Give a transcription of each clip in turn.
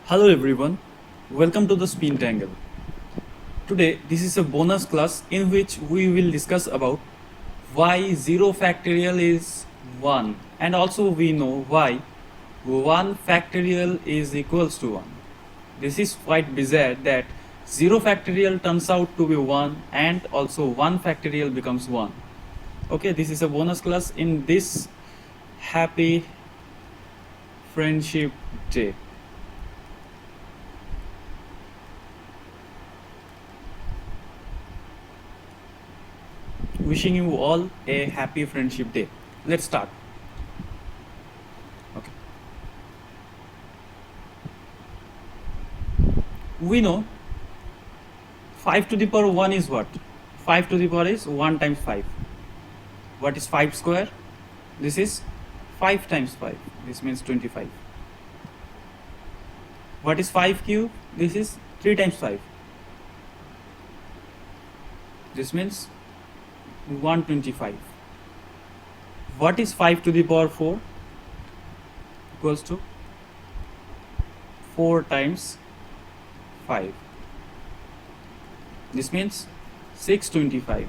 Hello everyone, welcome to the Spin Tangle. Today this is a bonus class in which we will discuss about why 0 factorial is 1 and also we know why 1 factorial is equals to 1. This is quite bizarre that 0 factorial turns out to be 1 and also 1 factorial becomes 1. Okay, this is a bonus class in this happy friendship day. Wishing you all a happy friendship day. Let's start. Okay. We know 5 to the power 1 is what? 5 to the power is 1 times 5. What is 5 square? This is 5 times 5. This means 25. What is 5 cube? This is 3 times 5. This means 125. What is 5 to the power 4? Equals to 4 times 5. This means 625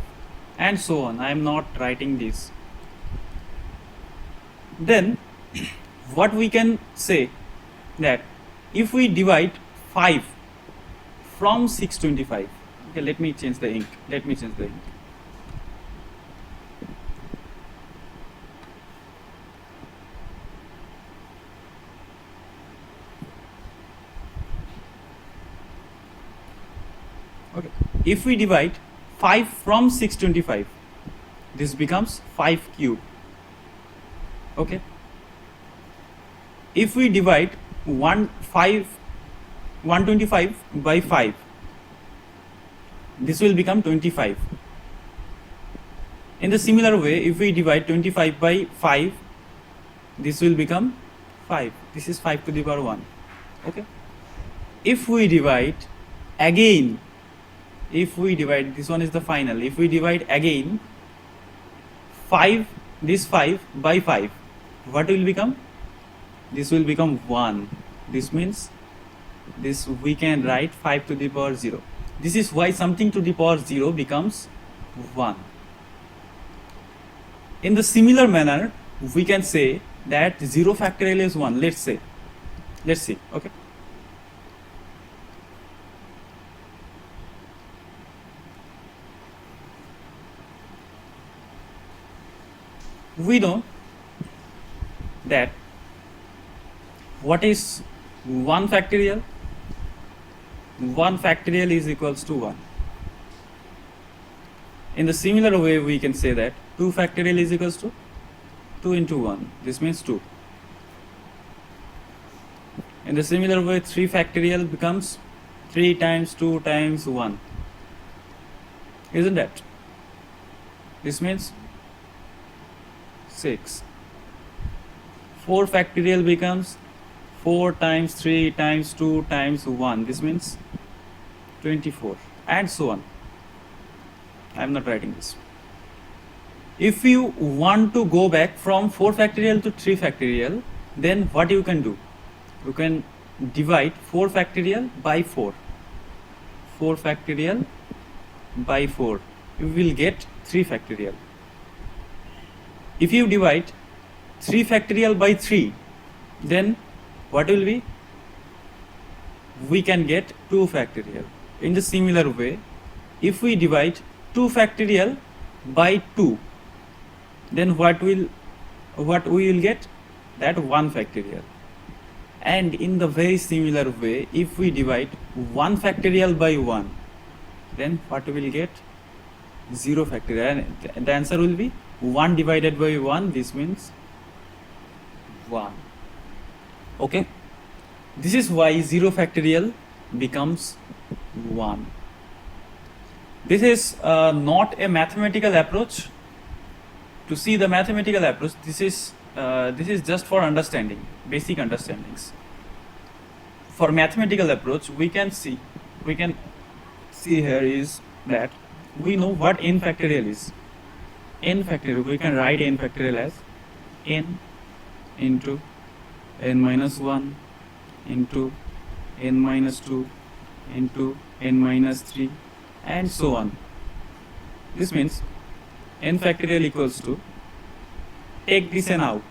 and so on. I am not writing this. Then what we can say that if we divide 5 from 625, okay, let me change the ink. Okay. If we divide 5 from 625, this becomes 5 cube. Okay. If we divide 125 by 5, this will become 25. In the similar way, if we divide 25 by 5, this will become 5. This is 5 to the power 1. Okay. If we divide again, this one is the final. If we divide again 5 by 5, what will become? This will become 1. This means this we can write 5 to the power 0. This is why something to the power 0 becomes 1. In the similar manner, we can say that 0 factorial is 1. Let's see. Okay. We know that what is 1 factorial? 1 factorial is equals to 1. In the similar way, we can say that 2 factorial is equals to 2 into 1. This means 2. In the similar way, 3 factorial becomes 3 times 2 times 1. Isn't that? This means 6. 4 factorial becomes 4 times 3 times 2 times 1. This means 24 and so on. I am not writing this. If you want to go back from 4 factorial to 3 factorial, then what you can do? You can divide 4 factorial by 4. 4 factorial by 4. You will get 3 factorial. If you divide 3 factorial by 3, then what will be? We can get 2 factorial. In the similar way, if we divide 2 factorial by 2, then what we will get? That 1 factorial. And in the very similar way, if we divide 1 factorial by 1, then what we will get? 0 factorial. And the answer will be 1 divided by 1. This means 1. Okay. This is why 0 factorial becomes 1. This is not a mathematical approach. To see the mathematical approach, this is just for understanding, basic understandings. For mathematical approach, we can see here is that we know what n factorial is. N factorial, we can write n factorial as n into n minus 1 into n minus 2 into n minus 3 and so on. This means n factorial equals to, take this n out,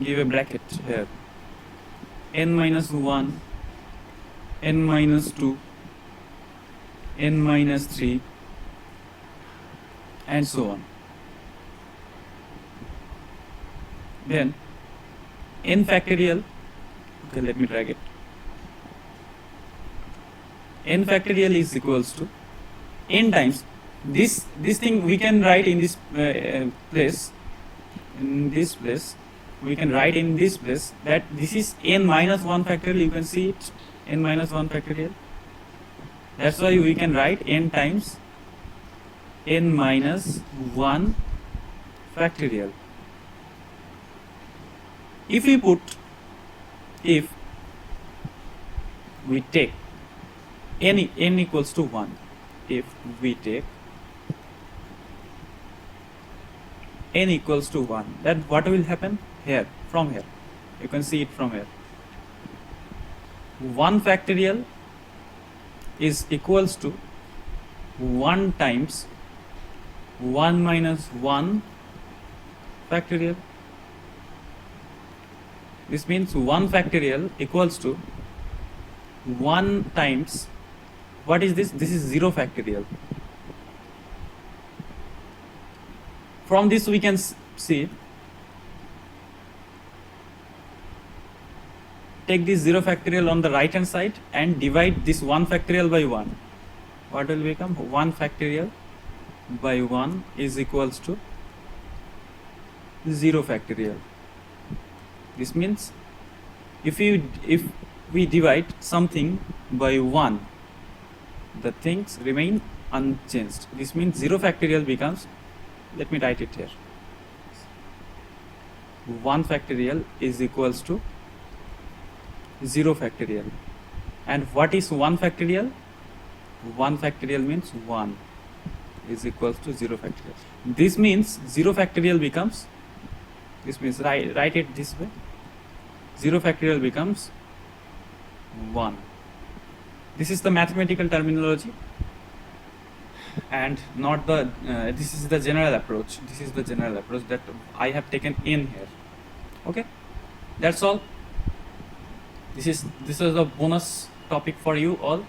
give a bracket here, n minus 1, n minus 2, n minus 3 and so on. Then n factorial, okay, let me drag it. N factorial is equals to n times this thing we can write in this place. In this place we can write in this place that this is n minus 1 factorial. You can see it, n minus 1 factorial. That's why we can write n times n minus 1 factorial. If we take n equals to 1, if we take n equals to 1, then what will happen here, from here? You can see it from here. 1 factorial is equals to 1 times 1 minus 1 factorial. This means 1 factorial equals to 1 times, what is this? This is 0 factorial. From this we can see, take this 0 factorial on the right hand side and divide this 1 factorial by 1. What will become? 1 factorial by 1 is equals to 0 factorial. This means if we divide something by 1, the things remain unchanged. This means 0 factorial becomes, let me write it here, 1 factorial is equals to 0 factorial. And what is 1 factorial? 1 factorial means 1 is equals to 0 factorial. This means 0 factorial becomes, this means write it this way, 0 factorial becomes 1. This is the mathematical terminology and not the this is the general approach. This is the general approach that I have taken in here. Okay, that's all. This is a bonus topic for you all.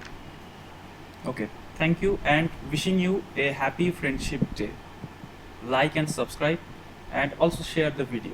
Okay, thank you and wishing you a happy friendship day. Like and subscribe and also share the video.